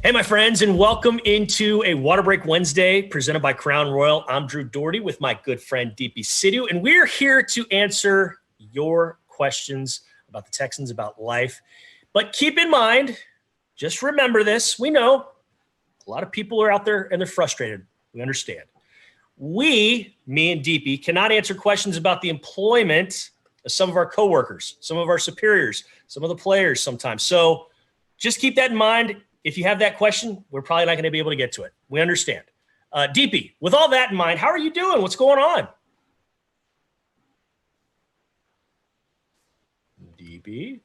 Hey, my friends, and welcome into a Water Break Wednesday presented by Crown Royal. I'm Drew Dougherty with my good friend Deepi Sidhu, and we're here to answer your questions about the Texans, about life. But keep in mind, just remember this. We know a lot of people are out there and they're frustrated. We understand. We, me and Deepi, cannot answer questions about the employment of some of our coworkers, some of our superiors, some of the players sometimes. So just keep that in mind. If you have that question, we're probably not going to be able to get to it. We understand. Deepi, with all that in mind, how are you doing? What's going on? Deepi?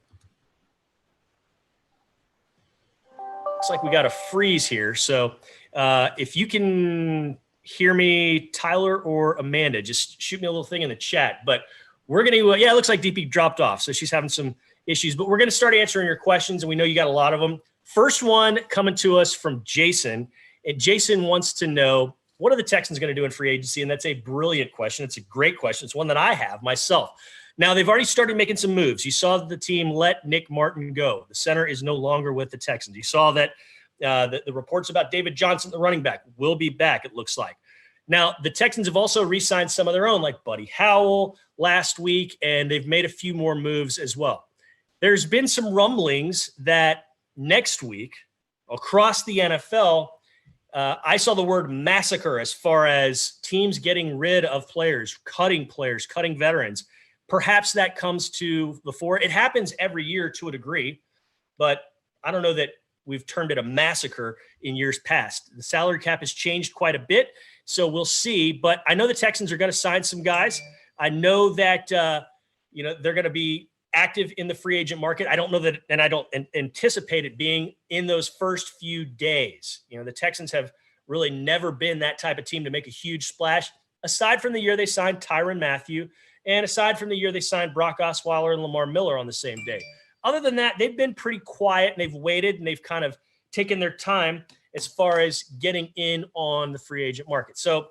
Looks like we got a freeze here. So if you can hear me, Tyler or Amanda, just shoot me a little thing in the chat. But we're going to, yeah, it looks like Deepi dropped off. So she's having some issues. But we're going to start answering your questions, and we know you got a lot of them. First one coming to us from Jason, and Jason wants to know, what are the Texans going to do in free agency? And that's a brilliant question. It's a great question. It's one that I have myself. Now, they've already started making some moves. You saw that the team let Nick Martin go. The center is no longer with the Texans. You saw that the reports about David Johnson, the running back, will be back, it looks like. Now, the Texans have also re-signed some of their own, like Buddy Howell last week, and they've made a few more moves as well. There's been some rumblings that next week, across the NFL, I saw the word massacre as far as teams getting rid of players, cutting veterans. Perhaps that comes to the fore. It happens every year to a degree, but I don't know that we've termed it a massacre in years past. The salary cap has changed quite a bit, so we'll see. But I know the Texans are going to sign some guys. I know that they're going to be active in the free agent market. I don't know that, and I don't anticipate it being in those first few days. The Texans have really never been that type of team to make a huge splash, aside from the year they signed Tyrann Mathieu, and aside from the year they signed Brock Osweiler and Lamar Miller on the same day. Other than that, they've been pretty quiet, and they've waited, and they've kind of taken their time as far as getting in on the free agent market. So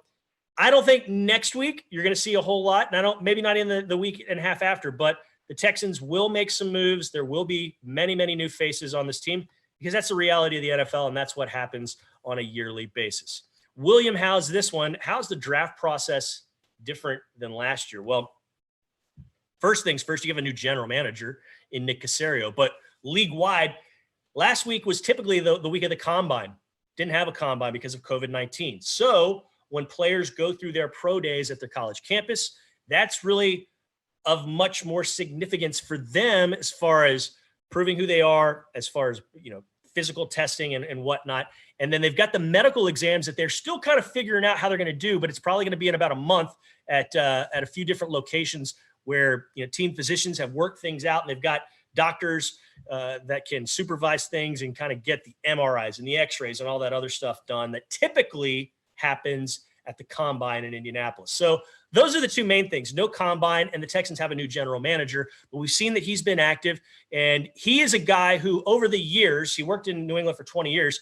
I don't think next week you're going to see a whole lot, and maybe not in the week and a half after, but the Texans will make some moves. There will be many, many new faces on this team because that's the reality of the NFL, and that's what happens on a yearly basis. William, how's this one? How's the draft process different than last year? Well, first things first, you have a new general manager in Nick Caserio, but league-wide, last week was typically the week of the combine. Didn't have a combine because of COVID-19. So when players go through their pro days at their college campus, that's really of much more significance for them as far as proving who they are, as far as, physical testing and whatnot. And then they've got the medical exams that they're still kind of figuring out how they're going to do, but it's probably going to be in about a month at a few different locations where, team physicians have worked things out, and they've got doctors that can supervise things and kind of get the MRIs and the x-rays and all that other stuff done that typically happens at the combine in Indianapolis. So those are the two main things. No combine, and the Texans have a new general manager, but we've seen that he's been active, and he is a guy who over the years, he worked in New England for 20 years.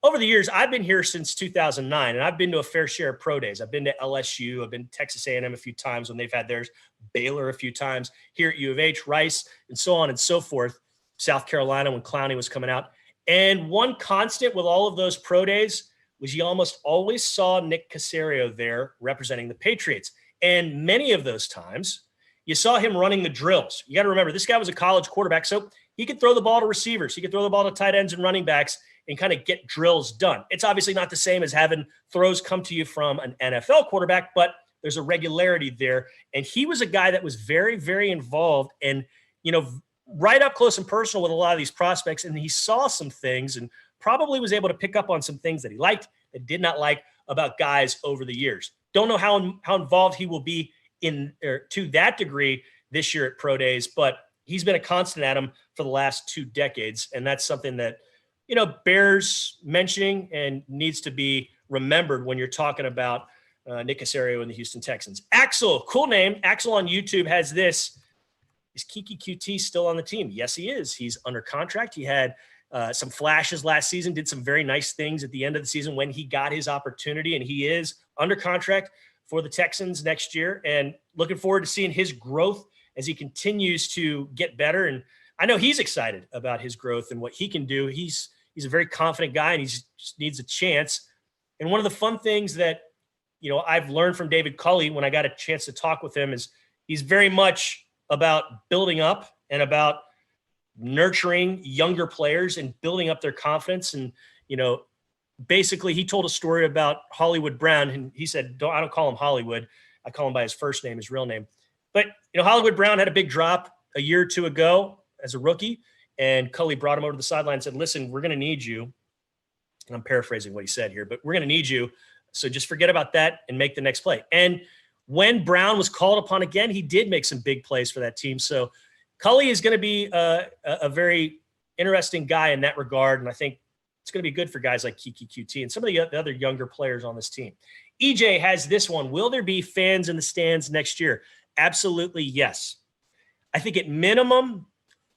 Over the years, I've been here since 2009, and I've been to a fair share of pro days. I've been to LSU. I've been to Texas A&M a few times when they've had theirs, Baylor a few times, here at U of H, Rice, and so on and so forth, South Carolina when Clowney was coming out. And one constant with all of those pro days was you almost always saw Nick Caserio there representing the Patriots. And many of those times, you saw him running the drills. You got to remember, this guy was a college quarterback, so he could throw the ball to receivers. He could throw the ball to tight ends and running backs and kind of get drills done. It's obviously not the same as having throws come to you from an NFL quarterback, but there's a regularity there. And he was a guy that was very, very involved and, right up close and personal with a lot of these prospects. And he saw some things and probably was able to pick up on some things that he liked and did not like about guys over the years. Don't know how involved he will be to that degree this year at pro days, but he's been a constant at him for the last 2 decades. And that's something that, bears mentioning and needs to be remembered when you're talking about Nick Caserio and the Houston Texans. Axel, cool name. Axel on YouTube has this. Is Kiki QT still on the team? Yes, he is. He's under contract. He had some flashes last season, did some very nice things at the end of the season when he got his opportunity, and he is under contract for the Texans next year, and looking forward to seeing his growth as he continues to get better. And I know he's excited about his growth and what he can do. He's, He's a very confident guy, and he just needs a chance. And one of the fun things that, I've learned from David Culley when I got a chance to talk with him is he's very much about building up and about nurturing younger players and building up their confidence. And, basically he told a story about Hollywood Brown, and he said, I don't call him Hollywood. I call him by his first name, his real name. But, Hollywood Brown had a big drop a year or two ago as a rookie, and Culley brought him over to the sideline and said, listen, we're going to need you. And I'm paraphrasing what he said here, but we're going to need you. So just forget about that and make the next play. And when Brown was called upon again, he did make some big plays for that team. So Culley is going to be a very interesting guy in that regard. And I think it's going to be good for guys like Kiki QT and some of the other younger players on this team. EJ has this one. Will there be fans in the stands next year? Absolutely, yes. I think at minimum,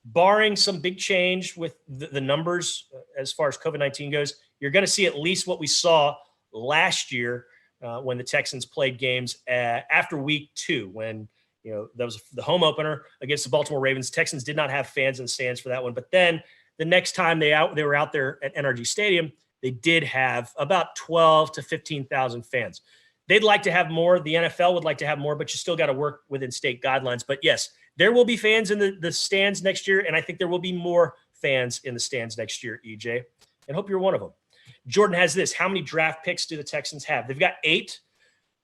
barring some big change with the numbers as far as COVID-19 goes, you're going to see at least what we saw last year when the Texans played games after week 2, when that was the home opener against the Baltimore Ravens. Texans did not have fans in the stands for that one, but then the next time they were out there at NRG Stadium, they did have about 12 to 15,000 fans. They'd like to have more. The NFL would like to have more, but you still got to work within state guidelines. But yes, there will be fans in the stands next year, and I think there will be more fans in the stands next year, EJ. And hope you're one of them. Jordan has this. How many draft picks do the Texans have? They've got 8,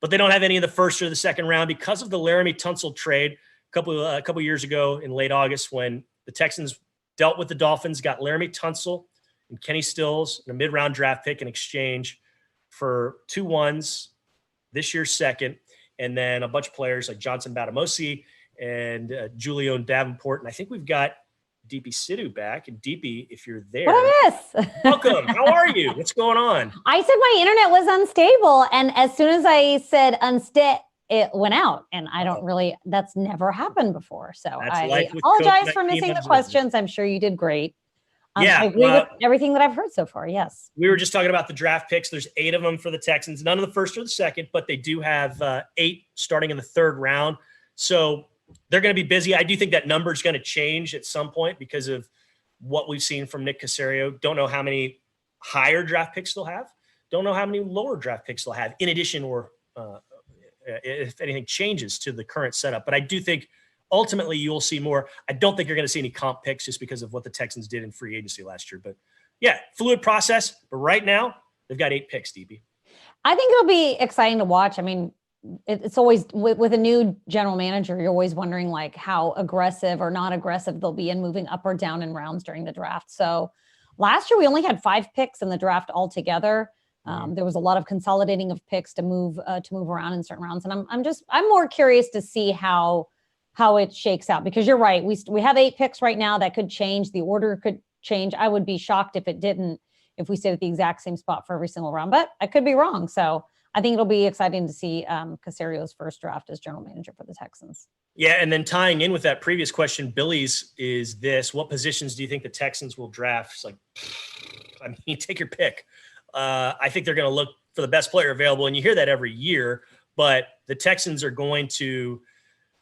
but they don't have any in the first or the second round because of the Laramie Tunsil trade a couple years ago in late August, when the Texans dealt with the Dolphins, got Laramie Tunsil and Kenny Stills and a mid-round draft pick in exchange for 2 1s, this year's second, and then a bunch of players like Johnson Batamosi and Julio Davenport. And I think we've got Deepi Sidhu back. And Deepi, if you're there, what I miss? Welcome. How are you? What's going on? I said my internet was unstable, and as soon as I said unstable, it went out, and I don't really, that's never happened before. So I apologize for missing the questions. I'm sure you did great. Yeah, I agree with everything that I've heard so far. Yes. We were just talking about the draft picks. There's 8 of them for the Texans, none of the first or the second, but they do have 8 starting in the 3rd round. So they're going to be busy. I do think that number is going to change at some point because of what we've seen from Nick Caserio. Don't know how many higher draft picks they'll have. Don't know how many lower draft picks they'll have in addition, or if anything changes to the current setup. But I do think ultimately you'll see more. I don't think you're going to see any comp picks just because of what the Texans did in free agency last year. But yeah, fluid process. But right now they've got 8 picks, DB. I think it'll be exciting to watch. I mean, it's always with a new general manager, you're always wondering like how aggressive or not aggressive they'll be in moving up or down in rounds during the draft. So last year we only had 5 picks in the draft altogether. There was a lot of consolidating of picks to move around in certain rounds. And I'm more curious to see how it shakes out, because you're right. We have 8 picks right now. That could change. The order could change. I would be shocked if it didn't, if we stayed at the exact same spot for every single round, but I could be wrong. So I think it'll be exciting to see Caserio's first draft as general manager for the Texans. Yeah. And then tying in with that previous question, Billy's is this: what positions do you think the Texans will draft? It's like, I mean, take your pick. I think they're going to look for the best player available. And you hear that every year, but the Texans are going to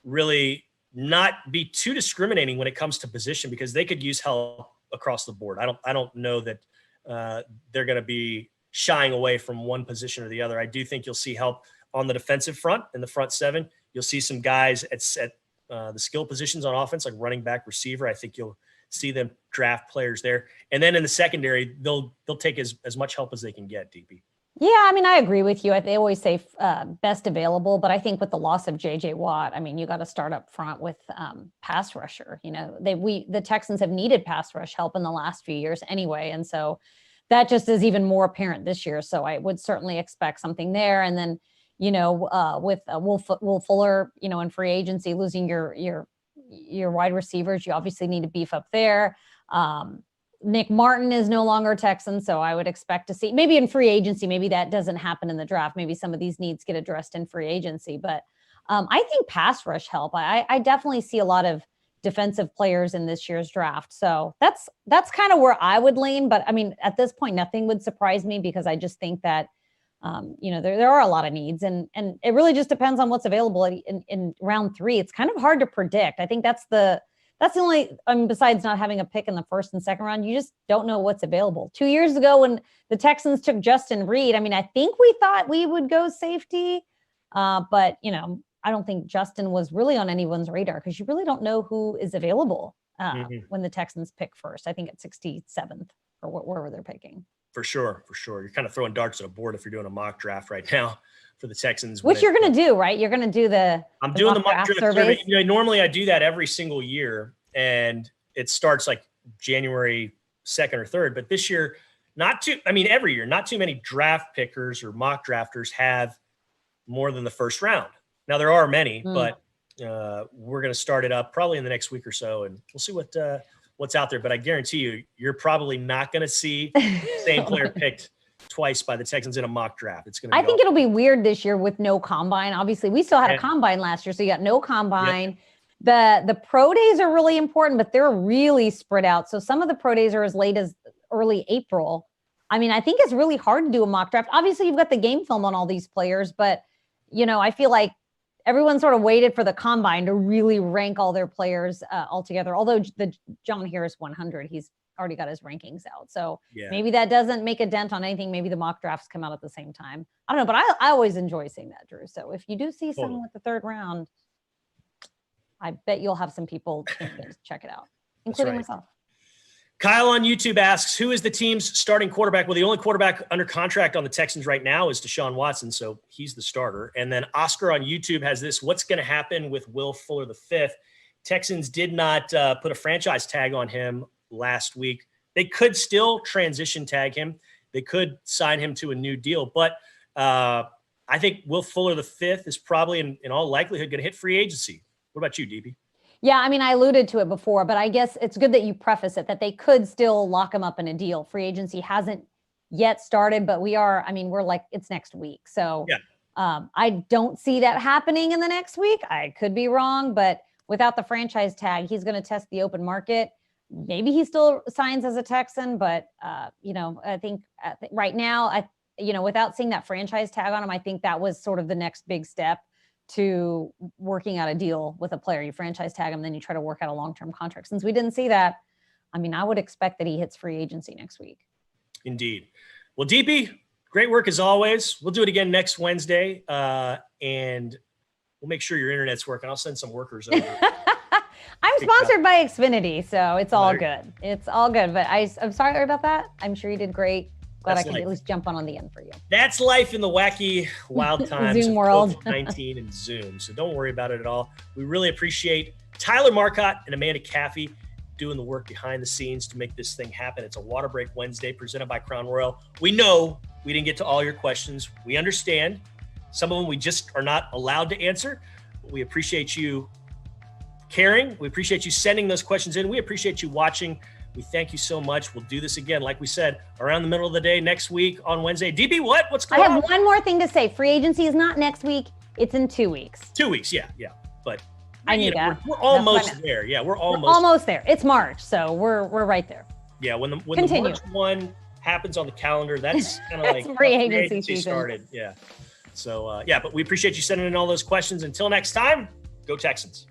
really not be too discriminating when it comes to position, because they could use help across the board. I don't know that they're going to be shying away from one position or the other. I do think you'll see help on the defensive front in the front 7. You'll see some guys at the skill positions on offense, like running back, receiver. I think you'll see them draft players there. And then in the secondary, they'll take as much help as they can get, DP. Yeah, I mean, I agree with you. They always say best available, but I think with the loss of J.J. Watt, I mean, you got to start up front with pass rusher. You know, the Texans have needed pass rush help in the last few years anyway, and so that just is even more apparent this year. So I would certainly expect something there. And then, you know, with Will Fuller, you know, in free agency, losing your wide receivers, you obviously need to beef up there. Nick Martin is no longer a Texan, so I would expect to see maybe in free agency, maybe that doesn't happen in the draft. Maybe some of these needs get addressed in free agency, but I think pass rush help. I definitely see a lot of defensive players in this year's draft. So that's kind of where I would lean. But I mean, at this point, nothing would surprise me, because I just think that, you know, there are a lot of needs, and it really just depends on what's available in round 3. It's kind of hard to predict. I think that's the that's the only, I mean, besides not having a pick in the first and second round, you just don't know what's available. 2 years ago when the Texans took Justin Reed, I mean, I think we thought we would go safety, but you know, I don't think Justin was really on anyone's radar because you really don't know who is available when the Texans pick first. I think at 67th or wherever they're picking. For sure. You're kind of throwing darts at a board if you're doing a mock draft right now for the Texans. Which you're going to do, right? You're going to do I'm doing the mock draft survey. You know, normally I do that every single year, and it starts like January 2nd or 3rd. But this year, every year, not too many draft pickers or mock drafters have more than the first round. Now there are many, but we're going to start it up probably in the next week or so, and we'll see what's out there. But I guarantee you, you're probably not going to see the same player picked twice by the Texans in a mock draft. It's going to. I think it'll be weird this year with no combine. Obviously, we still had a combine last year, so you got no combine. Yep. The pro days are really important, but they're really spread out. So some of the pro days are as late as early April. I mean, I think it's really hard to do a mock draft. Obviously, you've got the game film on all these players, but you know, I feel like everyone sort of waited for the combine to really rank all their players all together. Although the John Harris 100, he's already got his rankings out. So maybe that doesn't make a dent on anything. Maybe the mock drafts come out at the same time. I don't know, but I always enjoy seeing that, Drew. So if you do see someone with the third round, I bet you'll have some people to check it out, including myself. Kyle on YouTube asks, who is the team's starting quarterback? Well, the only quarterback under contract on the Texans right now is Deshaun Watson, so he's the starter. And then Oscar on YouTube has this, what's going to happen with Will Fuller V? Texans did not put a franchise tag on him last week. They could still transition tag him. They could sign him to a new deal. But I think Will Fuller V is probably, in all likelihood, going to hit free agency. What about you, Deepi? Yeah, I mean, I alluded to it before, but I guess it's good that you preface it, that they could still lock him up in a deal. Free agency hasn't yet started, but we're like, it's next week. So I don't see that happening in the next week. I could be wrong, but without the franchise tag, he's going to test the open market. Maybe he still signs as a Texan, but, I think right now, without seeing that franchise tag on him, I think that was sort of the next big step to working out a deal with a player. You franchise tag him, then you try to work out a long-term contract. Since we didn't see that, I mean, I would expect that he hits free agency next week. Indeed. Well, Deepi, great work as always. We'll do it again next Wednesday, and we'll make sure your internet's working. I'll send some workers over. I'm sponsored by Xfinity, so it's all good. It's all good, but I'm sorry about that. I'm sure you did great. Glad I could at least jump on the end for you. That's life in the wacky, wild times Zoom world. of COVID-19 and Zoom. So don't worry about it at all. We really appreciate Tyler Marcotte and Amanda Caffey doing the work behind the scenes to make this thing happen. It's a Water Break Wednesday presented by Crown Royal. We know we didn't get to all your questions. We understand. Some of them we just are not allowed to answer. But we appreciate you caring. We appreciate you sending those questions in. We appreciate you watching. We thank you so much. We'll do this again, like we said, around the middle of the day next week on Wednesday. DB, what's going on? I have one more thing to say. Free agency is not next week. It's in 2 weeks. 2 weeks, yeah. But I knew that. We're almost there. Yeah, we're almost there. It's March, so we're right there. Yeah, when the March 1 happens on the calendar, that's kind of like free agency season started. Yeah. So but we appreciate you sending in all those questions. Until next time, go Texans.